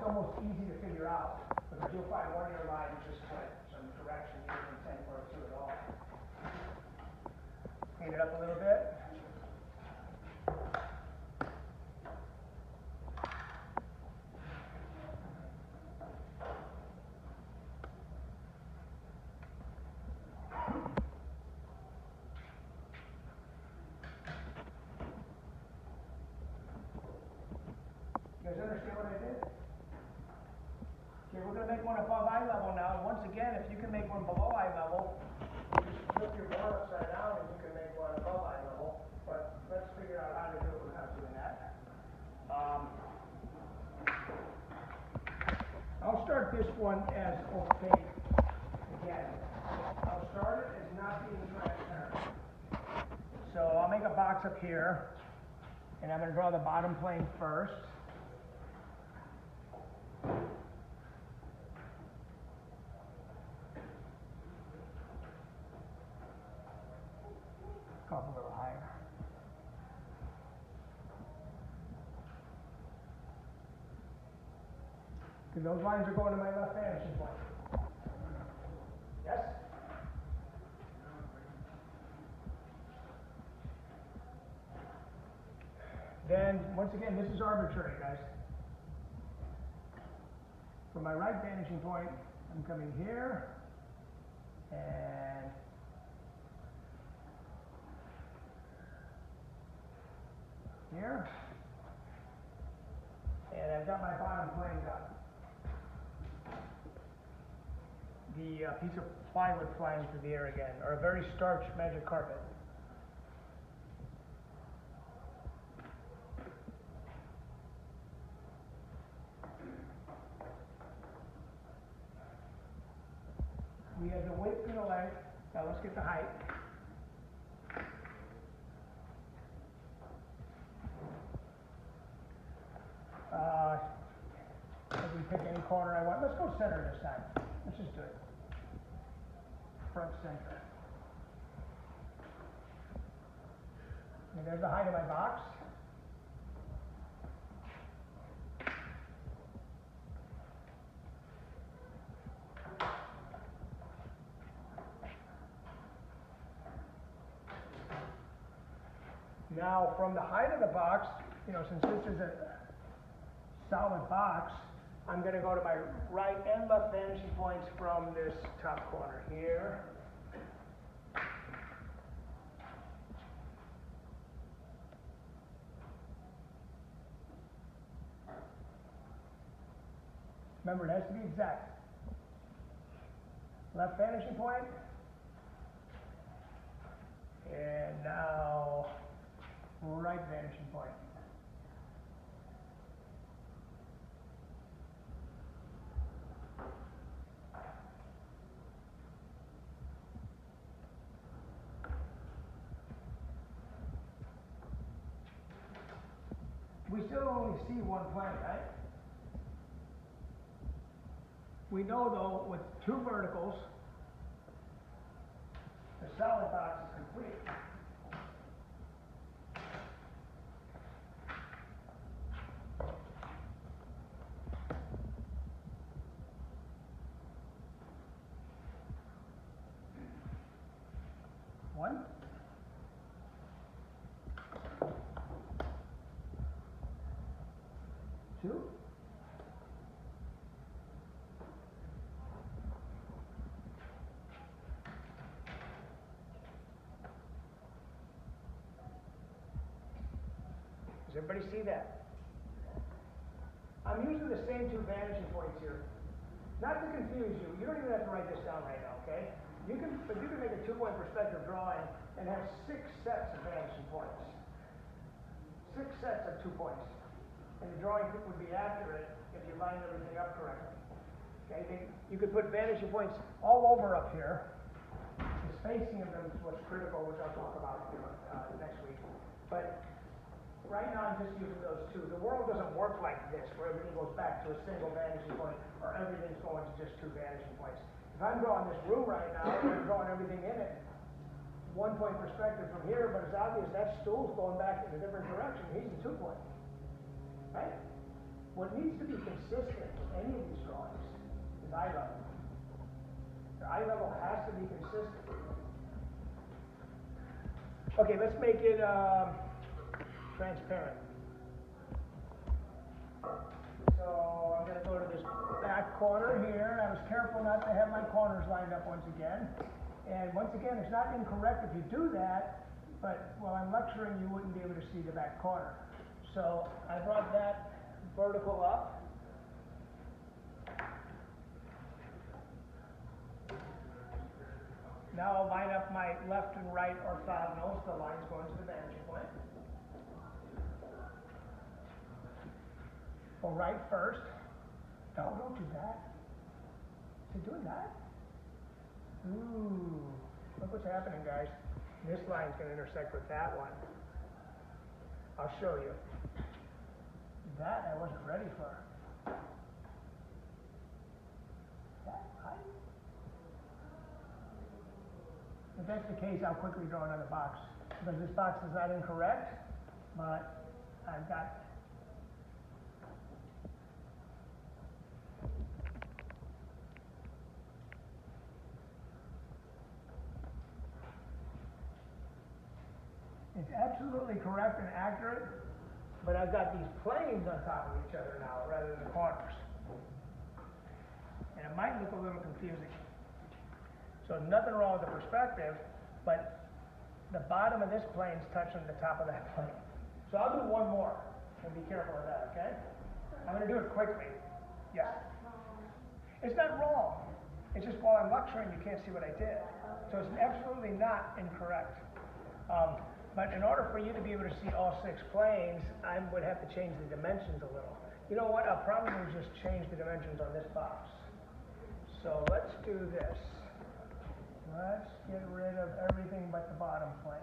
almost easy to figure out, because you'll find one of your lines just split, some correction you can send for it to at all. Clean it up a little bit. You guys understand what I did? Okay, we're going to make one above eye level now. Once again, if you can make one below eye level, you just flip your board upside down and you can make one above eye level. But let's figure out how to do it without doing that. I'll start this one as opaque again. I'll start it as not being transparent. So I'll make a box up here, and I'm going to draw the bottom plane first. Go up a little higher. Because those lines are going to my left vanishing point. Yes? Then, once again, this is arbitrary, guys. From my right vanishing point, I'm coming here, and here, and I've got my bottom plane done. The piece of plywood flying through the air again, or a very starched magic carpet. We have the width and the length. Now let's get the height. If we pick any corner I want, let's go center this time. Let's just do it. Front center. And there's the height of my box. Now, from the height of the box, since this is a solid box, I'm going to go to my right and left vanishing points from this top corner here. Remember, it has to be exact. Left vanishing point. And now, right vanishing point. We still only see one plane, right? We know, though, with two verticals, the solid box is complete. One. Two. Does everybody see that? I'm using the same two vanishing points here. Not to confuse you, you don't even have to write this down right now, okay? You can make a two-point perspective drawing and have 6 sets of vanishing points. 6 sets of 2 points. And the drawing would be accurate if you lined everything up correctly. Okay, you could put vanishing points all over up here. The spacing of them is what's critical, which I'll talk about next week. But right now I'm just using those two. The world doesn't work like this, where everything goes back to a single vanishing point, or everything's going to just 2 vanishing points. If I'm drawing this room right now, I'm drawing everything in it, 1-point perspective from here, but it's obvious that stool's going back in a different direction. He's a 2-point. Right? what needs to be consistent with any of these drawings is eye level. The eye level has to be consistent. Okay, let's make it transparent. So I'm going to go to this back corner here, and I was careful not to have my corners lined up once again. And once again, it's not incorrect if you do that, but while I'm lecturing, you wouldn't be able to see the back corner. So I brought that vertical up. Now I'll line up my left and right orthogonals, the lines going to the vanishing point. Go right first. No, don't do that. Is it doing that? Ooh, look what's happening, guys. This line's going to intersect with that one. I'll show you. That I wasn't ready for. That height? If that's the case, I'll quickly draw another box. Because this box is not incorrect, but I've got it's absolutely correct and accurate, but I've got these planes on top of each other now rather than the corners. And it might look a little confusing. So nothing wrong with the perspective, but the bottom of this plane's touching the top of that plane. So I'll do one more, and be careful of that, okay? I'm going to do it quickly. Yeah. It's not wrong. It's just while I'm lecturing, you can't see what I did. So it's absolutely not incorrect. But in order for you to be able to see all 6 planes, I would have to change the dimensions a little. You know what? I'll probably just change the dimensions on this box. So let's do this. Let's get rid of everything but the bottom plane.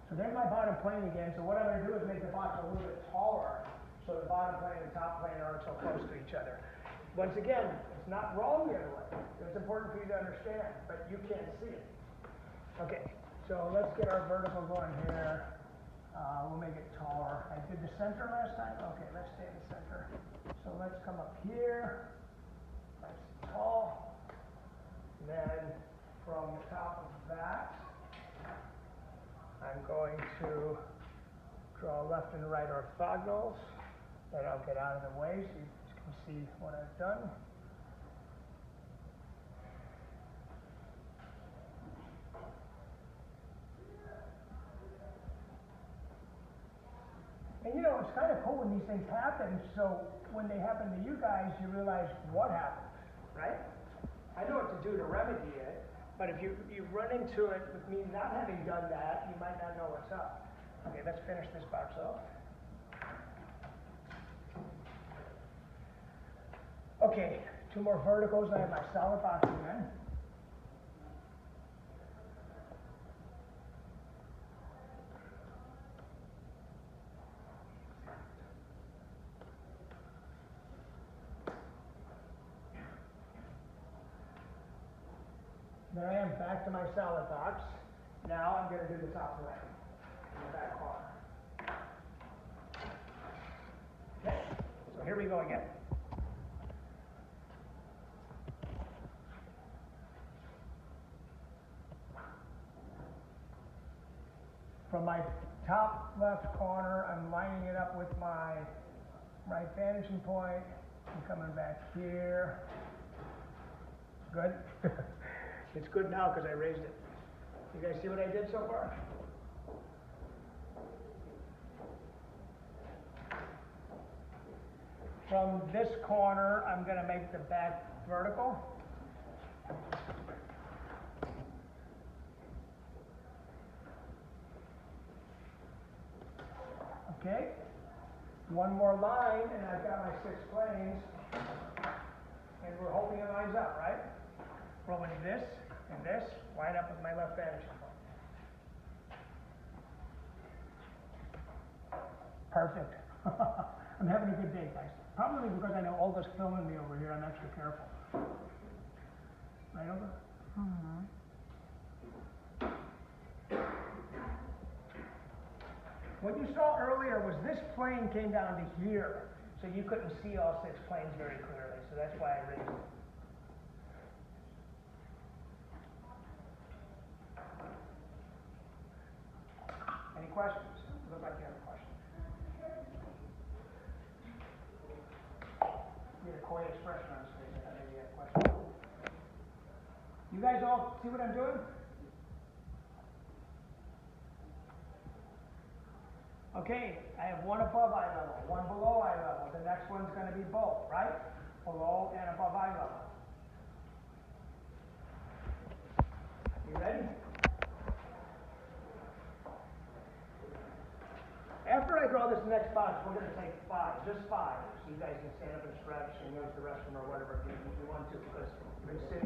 So there's my bottom plane again. So what I'm going to do is make the box a little bit taller so the bottom plane and top plane aren't so close to each other. Once again, it's not wrong the other way. It's important for you to understand, but you can't see it. Okay, so let's get our vertical going here. We'll make it taller. I did the center last time. Okay, let's stay in the center. So let's come up here. Nice and tall. And then from the top of that, I'm going to draw left and right orthogonals. Then I'll get out of the way so you can see what I've done. And you know, it's kind of cool when these things happen, so when they happen to you guys, you realize what happened, right? I know what to do to remedy it, but if you run into it with me not having done that, you might not know what's up. Okay, let's finish this box off. Okay, 2 more verticals, I have my solid box again. There I am, back to my solid box. Now I'm going to do the top right in the back corner. Okay, so here we go again. From my top left corner, I'm lining it up with my right vanishing point. I'm coming back here. Good? It's good now because I raised it. You guys see what I did so far? From this corner, I'm going to make the back vertical. Okay, one more line, and I've got my 6 planes, and we're hoping it lines up, right? Rolling this and this, line up with my left vanishing point. Perfect. I'm having a good day, guys. Probably because I know Olga's filming me over here, I'm extra careful. Right, Olga? Mm-hmm. What you saw earlier was this plane came down to here, so you couldn't see all 6 planes very clearly, so that's why I raised it. Any questions? It looks like you have a question. You had a coy expression on his face, I thought maybe you had a question. You guys all see what I'm doing? Okay, I have one above eye level, one below eye level. The next one's going to be both, right? Below and above eye level. You ready? After I draw this next box, we're going to take 5, just 5. So you guys can stand up and stretch and use the restroom or whatever if you want to, because you've been sitting